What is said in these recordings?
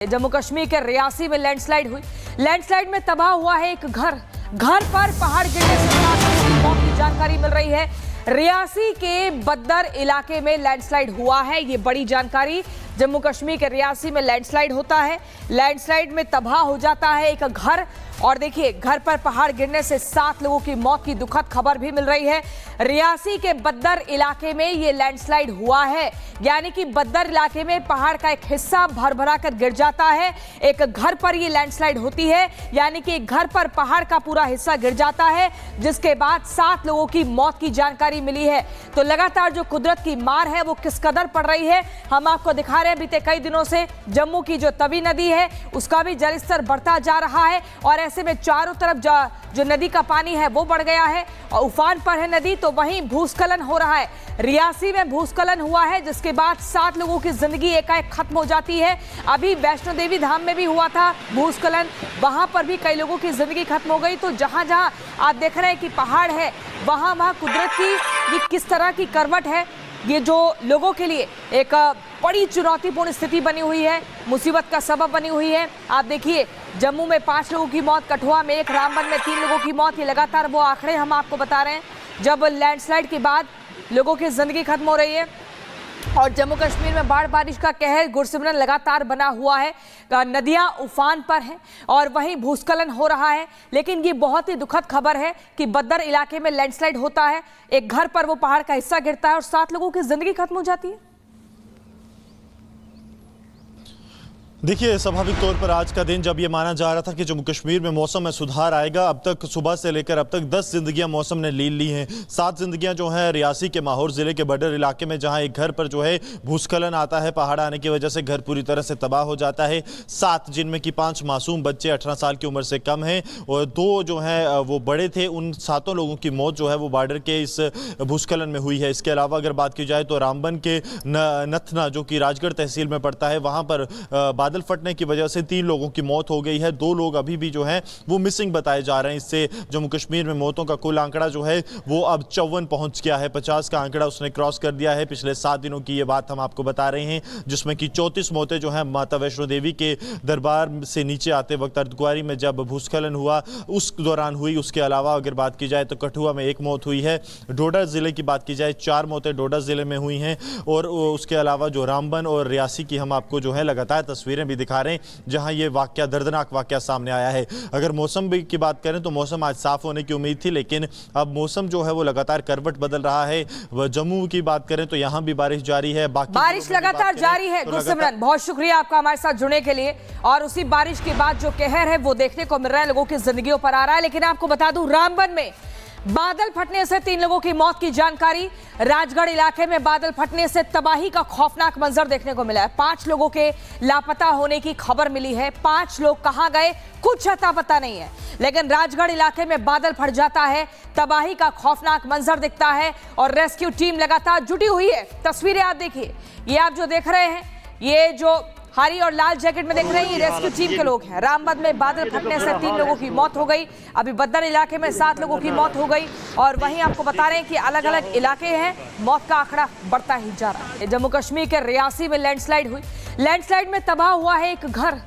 जम्मू कश्मीर के रियासी में लैंडस्लाइड हुई। लैंडस्लाइड में तबाह हुआ है एक घर पर पहाड़ गिरने से 7 लोगों की मौत की जानकारी मिल रही है। रियासी के बद्दर इलाके में लैंडस्लाइड हुआ है, ये बड़ी जानकारी। जम्मू कश्मीर के रियासी में लैंडस्लाइड होता है, लैंडस्लाइड में तबाह हो जाता है एक घर, और देखिए घर पर पहाड़ गिरने से 7 लोगों की मौत की दुखद खबर भी मिल रही है। रियासी के बद्दर इलाके में ये लैंडस्लाइड हुआ है, यानी कि बद्दर इलाके में पहाड़ का एक हिस्सा भर कर गिर जाता है। एक घर पर ये लैंडस्लाइड होती है, यानी कि एक घर पर पहाड़ का पूरा हिस्सा गिर जाता है, जिसके बाद 7 लोगों की मौत की जानकारी मिली है। तो लगातार जो कुदरत की मार है वो किस कदर पड़ रही है, हम आपको दिखा रहे हैं। बीते कई दिनों से जम्मू की जो तवी नदी है उसका भी जलस्तर बढ़ता जा रहा है, और ऐसे में चारों तरफ जो नदी का पानी है वो बढ़ गया है और उफान पर है नदी। तो वहीं भूस्खलन हो रहा है, रियासी में भूस्खलन हुआ है, जिसके बाद 7 लोगों की जिंदगी एकाएक खत्म हो जाती है। अभी वैष्णो देवी धाम में भी हुआ था भूस्खलन, वहां पर भी कई लोगों की जिंदगी खत्म हो गई। तो जहां जहां आप देख रहे हैं कि पहाड़ है, वहां कुदरत की ये किस तरह की करवट है, ये जो लोगों के लिए एक बड़ी चुनौतीपूर्ण स्थिति बनी हुई है, मुसीबत का सबब बनी हुई है। आप देखिए जम्मू में 5 लोगों की मौत, कठुआ में 1, रामबन में 3 लोगों की मौत। ये लगातार वो आंकड़े हम आपको बता रहे हैं जब लैंडस्लाइड के बाद लोगों की जिंदगी खत्म हो रही है। और जम्मू कश्मीर में बाढ़ बारिश का कहर गुरसिमरन लगातार बना हुआ है, नदियां उफान पर हैं और वहीं भूस्खलन हो रहा है। लेकिन ये बहुत ही दुखद खबर है कि बद्दर इलाके में लैंडस्लाइड होता है, एक घर पर वो पहाड़ का हिस्सा गिरता है और 7 लोगों की जिंदगी खत्म हो जाती है। देखिए, स्वाभाविक तौर पर आज का दिन जब ये माना जा रहा था कि जम्मू कश्मीर में मौसम में सुधार आएगा, अब तक सुबह से लेकर अब तक 10 जिंदगियां मौसम ने ले ली हैं। 7 जिंदगियां जो हैं रियासी के माहौर ज़िले के बद्दर इलाके में, जहां एक घर पर जो है भूस्खलन आता है, पहाड़ आने की वजह से घर पूरी तरह से तबाह हो जाता है। 7 जिनमें कि 5 मासूम बच्चे 18 साल की उम्र से कम हैं और 2 जो हैं वो बड़े थे। उन 7 लोगों की मौत जो है वो बॉर्डर के इस भूस्खलन में हुई है। इसके अलावा अगर बात की जाए तो रामबन के नथना, जो कि राजगढ़ तहसील में पड़ता है, वहाँ पर बादल फटने की वजह से 3 लोगों की मौत हो गई है। 2 लोग अभी भी जो हैं वो मिसिंग बताए जा रहे हैं। इससे जम्मू कश्मीर में मौतों का कुल आंकड़ा जो है वो अब 54 पहुंच गया है। 50 का आंकड़ा उसने क्रॉस कर दिया है। पिछले 7 दिनों की ये बात हम आपको बता रहे हैं, जिसमें कि 34 मौतें जो हैं माता वैष्णो देवी के दरबार से नीचे आते वक्त अर्धकुंवारी में जब भूस्खलन हुआ उस दौरान हुई। उसके अलावा अगर बात की जाए तो कठुआ में 1 मौत हुई है। डोडा जिले की बात की जाए 4 मौतें डोडा जिले में हुई हैं। और उसके अलावा जो रामबन और रियासी की हम आपको जो है लगातार तस्वीरें भी दिखा रहे हैं, जहां ये वाकया, दर्दनाक वाकया सामने आया है। अगर मौसम की बात करें तो मौसम आज साफ होने की उम्मीद थी, लेकिन अब मौसम जो है वो लगातार करवट बदल रहा है। जम्मू की बात करें तो यहां भी बारिश जारी है, बाकी बारिश लगातार जारी है। गुरसिमरन, बहुत शुक्रिया आपका हमारे साथ जुड़ने के लिए। और उसी बारिश के बाद जो कहर है वो देखने को मिल रहा है, लोगों की जिंदगियों पर आ रहा है। लेकिन आपको बता दूं, रामबन में बादल फटने से 3 लोगों की मौत की जानकारी। राजगढ़ इलाके में बादल फटने से तबाही का खौफनाक मंजर देखने को मिला है। 5 लोगों के लापता होने की खबर मिली है। 5 लोग कहां गए कुछ अता पता नहीं है, लेकिन राजगढ़ इलाके में बादल फट जाता है, तबाही का खौफनाक मंजर दिखता है और रेस्क्यू टीम लगातार जुटी हुई है। तस्वीरें आप देखिए, ये आप जो देख रहे हैं, ये जो हरी और लाल जैकेट में देख रहे हैं, ये रेस्क्यू टीम के लोग हैं। रामबन में बादल फटने से 3 लोगों की मौत हो गई। अभी बद्दर इलाके में 7 लोगों की मौत हो गई। और वहीं आपको बता रहे हैं कि अलग अलग इलाके हैं, मौत का आंकड़ा बढ़ता ही जा रहा है। जम्मू कश्मीर के रियासी में लैंडस्लाइड हुई। लैंडस्लाइड में तबाह हुआ है एक घर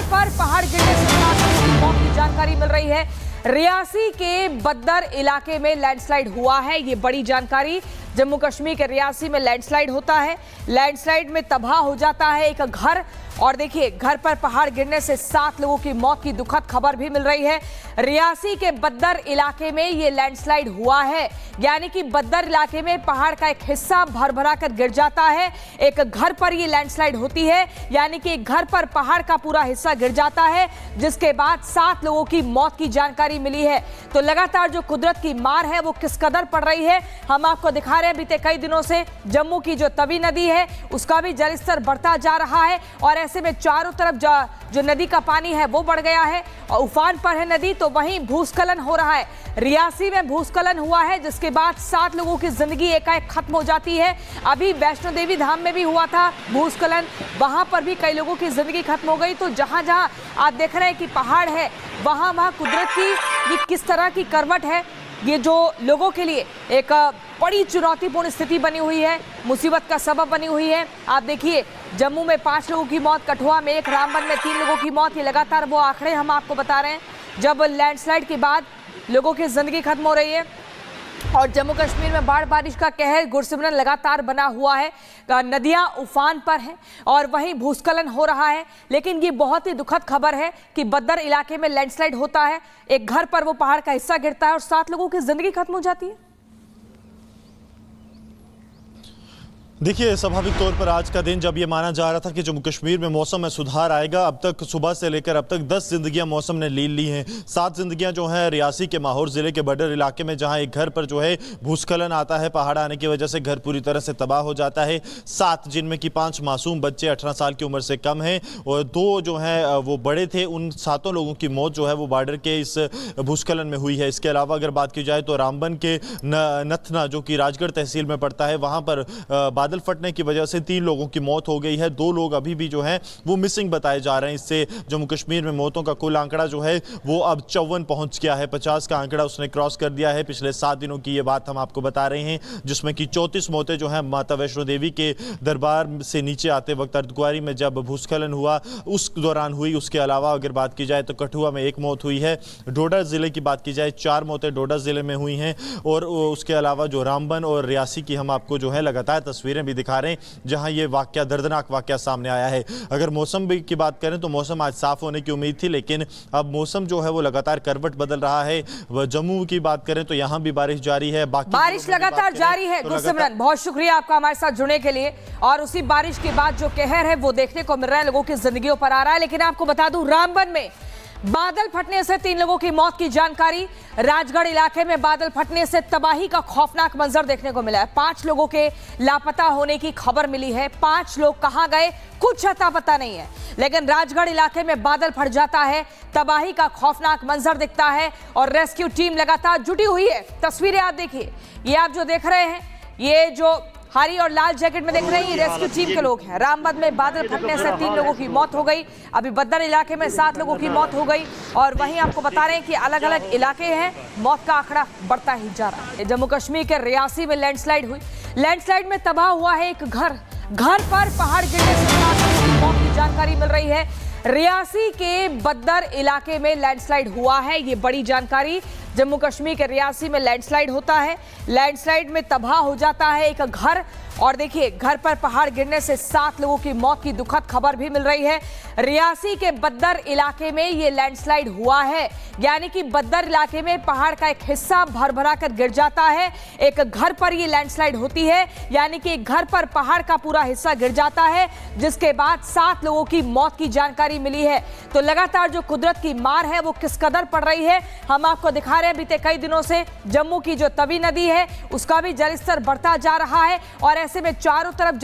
पर पहाड़ गिरने से 7 लोगों की मौत की जानकारी मिल रही है। रियासी के बद्दर इलाके में लैंडस्लाइड हुआ है, ये बड़ी जानकारी। जम्मू कश्मीर के रियासी में लैंडस्लाइड होता है, लैंडस्लाइड में तबाह हो जाता है एक घर, और देखिए घर पर पहाड़ गिरने से 7 लोगों की मौत की दुखद खबर भी मिल रही है। रियासी के बद्दर इलाके में ये लैंडस्लाइड हुआ है, यानी कि बद्दर इलाके में पहाड़ का एक हिस्सा भर कर गिर जाता है। एक घर पर ये लैंडस्लाइड होती है, यानी कि एक घर पर पहाड़ का पूरा हिस्सा गिर जाता है, जिसके बाद 7 लोगों की मौत की जानकारी मिली है। तो लगातार जो कुदरत की मार है वो किस कदर पड़ रही है, हम आपको दिखा रहे हैं। बीते कई दिनों से जम्मू की जो तवी नदी है उसका भी जलस्तर बढ़ता जा रहा है, और ऐसे में चारों तरफ जो नदी का पानी है वो बढ़ गया है और उफान पर है नदी। तो वहीं भूस्खलन हो रहा है, रियासी में भूस्खलन हुआ है, जिसके बाद 7 लोगों की जिंदगी एकाएक खत्म हो जाती है। अभी वैष्णो देवी धाम में भी हुआ था भूस्खलन, वहां पर भी कई लोगों की जिंदगी खत्म हो गई। तो जहां जहां आप देख रहे हैं कि पहाड़ है, वहां कुदरत की ये किस तरह की करवट है, ये जो लोगों के लिए एक बड़ी चुनौतीपूर्ण स्थिति बनी हुई है, मुसीबत का सबब बनी हुई है। आप देखिए, जम्मू में 5 लोगों की मौत, कठुआ में 1, रामबन में 3 लोगों की मौत। ये लगातार वो आंकड़े हम आपको बता रहे हैं जब लैंडस्लाइड के बाद लोगों की जिंदगी खत्म हो रही है। और जम्मू कश्मीर में बाढ़ बारिश का कहर गुरसिमरन लगातार बना हुआ है, नदियां उफान पर हैं और वहीं भूस्खलन हो रहा है। लेकिन ये बहुत ही दुखद खबर है कि बद्दर इलाके में लैंडस्लाइड होता है, एक घर पर वो पहाड़ का हिस्सा गिरता है और 7 लोगों की जिंदगी खत्म हो जाती है। देखिए, स्वाभाविक तौर पर आज का दिन जब ये माना जा रहा था कि जम्मू कश्मीर में मौसम में सुधार आएगा, अब तक सुबह से लेकर अब तक 10 जिंदगियां मौसम ने लील ली हैं। 7 जिंदगियां जो हैं रियासी के माहौर जिले के बॉर्डर इलाके में, जहां एक घर पर जो है भूस्खलन आता है, पहाड़ आने की वजह से घर पूरी तरह से तबाह हो जाता है। 7 जिनमें कि 5 मासूम बच्चे 18 साल की उम्र से कम हैं और 2 जो हैं वो बड़े थे। उन 7 लोगों की मौत जो है वो बॉर्डर के इस भूस्खलन में हुई है। इसके अलावा अगर बात की जाए तो रामबन के नथना, जो कि राजगढ़ तहसील में पड़ता है, वहां पर बादल फटने की वजह से 3 लोगों की मौत हो गई है। 2 लोग अभी भी जो हैं वो मिसिंग बताए जा रहे हैं। इससे जम्मू कश्मीर में मौतों का कुल आंकड़ा जो है वो अब 54 पहुंच गया है। 50 का आंकड़ा उसने क्रॉस कर दिया है। पिछले 7 दिनों की ये बात हम आपको बता रहे हैं, जिसमें कि 34 मौतें जो हैं माता वैष्णो देवी के दरबार से नीचे आते वक्त अर्धकुंवारी में जब भूस्खलन हुआ उस दौरान हुई। उसके अलावा अगर बात की जाए तो कठुआ में 1 मौत हुई है। डोडा जिले की बात की जाए 4 मौतें डोडा जिले में हुई हैं। और उसके अलावा जो रामबन और रियासी की हम आपको जो है लगातार तस्वीरें भी दिखा रहे हैं, जहां ये वाकया, दर्दनाक वाकया सामने आया है। अगर मौसम की बात करें तो मौसम आज साफ होने की उम्मीद थी, लेकिन अब मौसम जो है वो लगातार करवट बदल रहा है। जम्मू की बात करें तो यहां भी बारिश जारी है। बारिश लगातार जारी है। गुरसिमरन, बहुत शुक्रिया आपका हमारे साथ जुड़ने के लिए। और उसी बारिश के बाद जो कहर है वो देखने को मिल रहा है, लोगों की जिंदगियों पर आ रहा है। लेकिन आपको बता दूं, रामबन में बादल फटने से 3 लोगों की मौत की जानकारी। राजगढ़ इलाके में बादल फटने से तबाही का खौफनाक मंजर देखने को मिला है। 5 लोगों के लापता होने की खबर मिली है। 5 लोग कहां गए कुछ अता पता नहीं है, लेकिन राजगढ़ इलाके में बादल फट जाता है, तबाही का खौफनाक मंजर दिखता है और रेस्क्यू टीम लगातार जुटी हुई है। तस्वीरें आप देखिए, ये आप जो देख रहे हैं, ये जो हरी और लाल जैकेट में देख रहे हैं, ये रेस्क्यू टीम के लोग हैं। रामबन में बादल फटने से 3 लोगों की मौत हो गई। अभी बद्दर इलाके में 7 लोगों की मौत हो गई। और वहीं आपको बता रहे हैं कि अलग अलग इलाके हैं, मौत का आंकड़ा बढ़ता ही जा रहा है। जम्मू कश्मीर के रियासी में लैंडस्लाइड हुई। लैंडस्लाइड में तबाह हुआ है एक घर पर पहाड़ गिरने से 7 लोगों की मौत की जानकारी मिल रही है। रियासी के बद्दर इलाके में लैंडस्लाइड हुआ है, ये बड़ी जानकारी। जम्मू कश्मीर के रियासी में लैंडस्लाइड होता है, लैंडस्लाइड में तबाह हो जाता है एक घर। और देखिए, घर पर पहाड़ गिरने से 7 लोगों की मौत की दुखद खबर भी मिल रही है। रियासी के बद्दर इलाके में ये लैंडस्लाइड हुआ है, यानी कि बद्दर इलाके में पहाड़ का एक हिस्सा भर कर गिर जाता है। एक घर पर ये लैंडस्लाइड होती है, यानी कि एक घर पर पहाड़ का पूरा हिस्सा गिर जाता है, जिसके बाद 7 लोगों की मौत की जानकारी मिली है। तो लगातार जो कुदरत की मार है वो किस कदर पड़ रही है, हम आपको दिखा रहे हैं। बीते कई दिनों से जम्मू की जो तवी नदी है उसका भी जलस्तर बढ़ता जा रहा है और ऐसे में चारों तरफ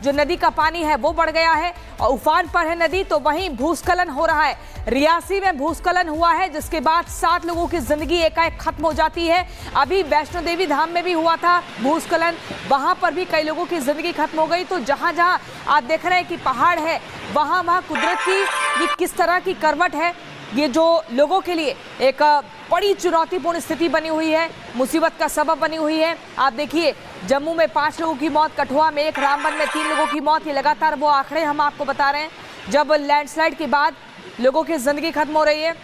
जो नदी का पानी है वो बढ़ गया है और उफान पर है नदी। तो वहीं भूस्खलन हो रहा है। रियासी में भूस्खलन हुआ है, जिसके बाद 7 लोगों की जिंदगी एकाएक खत्म हो जाती है। अभी वैष्णो देवी धाम में भी हुआ था भूस्खलन, वहां पर भी कई लोगों की जिंदगी खत्म हो गई। तो जहां जहां आप देख रहे हैं कि पहाड़ है, वहां कुदरत की ये किस तरह की करवट है, ये जो लोगों के लिए एक बड़ी चुनौतीपूर्ण स्थिति बनी हुई है, मुसीबत का सबब बनी हुई है। आप देखिए, जम्मू में 5 लोगों की मौत, कठुआ में 1, रामबन में 3 लोगों की मौत। ये लगातार वो आंकड़े हम आपको बता रहे हैं जब लैंडस्लाइड के बाद लोगों की जिंदगी खत्म हो रही है।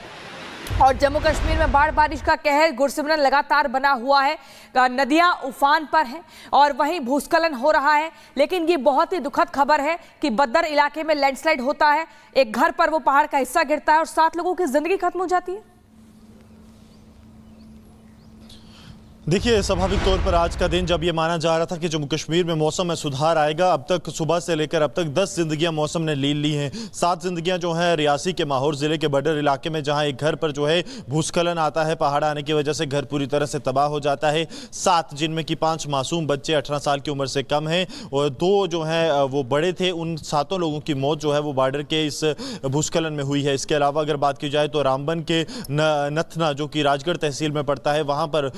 और जम्मू कश्मीर में बाढ़ बारिश का कहर गुरसिमरन लगातार बना हुआ है, नदियां उफान पर हैं और वहीं भूस्खलन हो रहा है। लेकिन ये बहुत ही दुखद खबर है कि बद्दर इलाके में लैंडस्लाइड होता है, एक घर पर वो पहाड़ का हिस्सा गिरता है और 7 लोगों की जिंदगी खत्म हो जाती है। देखिए, स्वाभाविक तौर पर आज का दिन जब ये माना जा रहा था कि जम्मू कश्मीर में मौसम में सुधार आएगा, अब तक सुबह से लेकर अब तक 10 जिंदगियां मौसम ने लील ली हैं। 7 जिंदगियां जो हैं रियासी के माहौर जिले के बॉर्डर इलाके में, जहां एक घर पर जो है भूस्खलन आता है, पहाड़ आने की वजह से घर पूरी तरह से तबाह हो जाता है। 7 जिनमें कि 5 मासूम बच्चे 18 साल की उम्र से कम हैं और 2 जो हैं वो बड़े थे। उन 7 लोगों की मौत जो है वो बॉर्डर के इस भूस्खलन में हुई है। इसके अलावा अगर बात की जाए तो रामबन के नथना, जो कि राजगढ़ तहसील में पड़ता है, वहां पर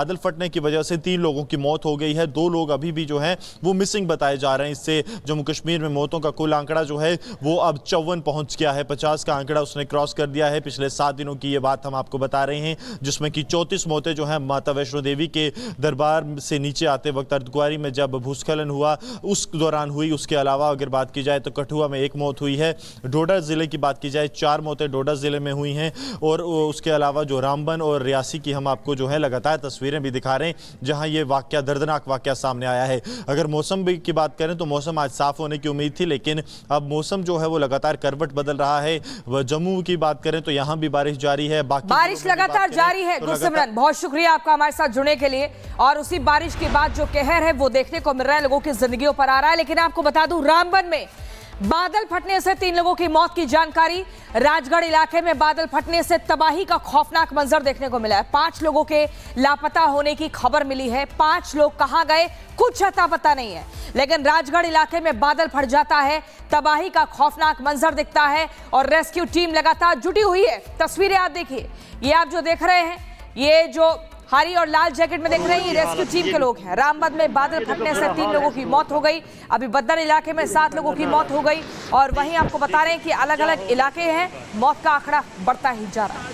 बादल फटने की वजह से 3 लोगों की मौत हो गई है। 2 लोग अभी भी जो हैं वो मिसिंग बताए जा रहे हैं। इससे जम्मू कश्मीर में मौतों का कुल आंकड़ा जो है वो अब 54 पहुंच गया है। 50 का आंकड़ा उसने क्रॉस कर दिया है। पिछले 7 दिनों की ये बात हम आपको बता रहे हैं, जिसमें कि 34 मौतें जो है माता वैष्णो देवी के दरबार से नीचे आते वक्त अर्धकुंवारी में जब भूस्खलन हुआ उस दौरान हुई। उसके अलावा अगर बात की जाए तो कठुआ में 1 मौत हुई है। डोडा जिले की बात की जाए 4 मौतें डोडा जिले में हुई हैं। और उसके अलावा जो रामबन और रियासी की हम आपको जो है लगातार तस्वीरें भी दिखा रहे हैं, जहां ये वाकया दर्दनाक वाकया सामने आया है। अगर मौसम की बात करें तो मौसम आज साफ होने की उम्मीद थी, लेकिन अब मौसम जो है वो लगातार करवट बदल रहा है। जम्मू की बात करें तो यहां भी बारिश जारी है। बारिश लगातार जारी है। गुरसिमरन, बहुत शुक्रिया आपका हमारे साथ जुड़ने के लिए। और उसी बारिश के बाद जो कहर है वो देखने को मिल रहा है, लोगों की जिंदगियों पर आ रहा है। लेकिन आपको बता दूं, रामबन में बादल फटने से 3 लोगों की मौत की जानकारी। राजगढ़ इलाके में बादल फटने से तबाही का खौफनाक मंजर देखने को मिला है। 5 लोगों के लापता होने की खबर मिली है। 5 लोग कहां गए कुछ अता पता नहीं है, लेकिन राजगढ़ इलाके में बादल फट जाता है, तबाही का खौफनाक मंजर दिखता है और रेस्क्यू टीम लगातार जुटी हुई है। तस्वीरें आप देखिए, ये आप जो देख रहे हैं, ये जो हरी और लाल जैकेट में देख रहे हैं, ये रेस्क्यू टीम के लोग हैं। रामबन में बादल फटने से 3 लोगों की मौत हो गई। अभी बद्दर इलाके में 7 लोगों की मौत हो गई। और वहीं आपको बता रहे हैं कि अलग अलग इलाके हैं, मौत का आंकड़ा बढ़ता ही जा रहा है।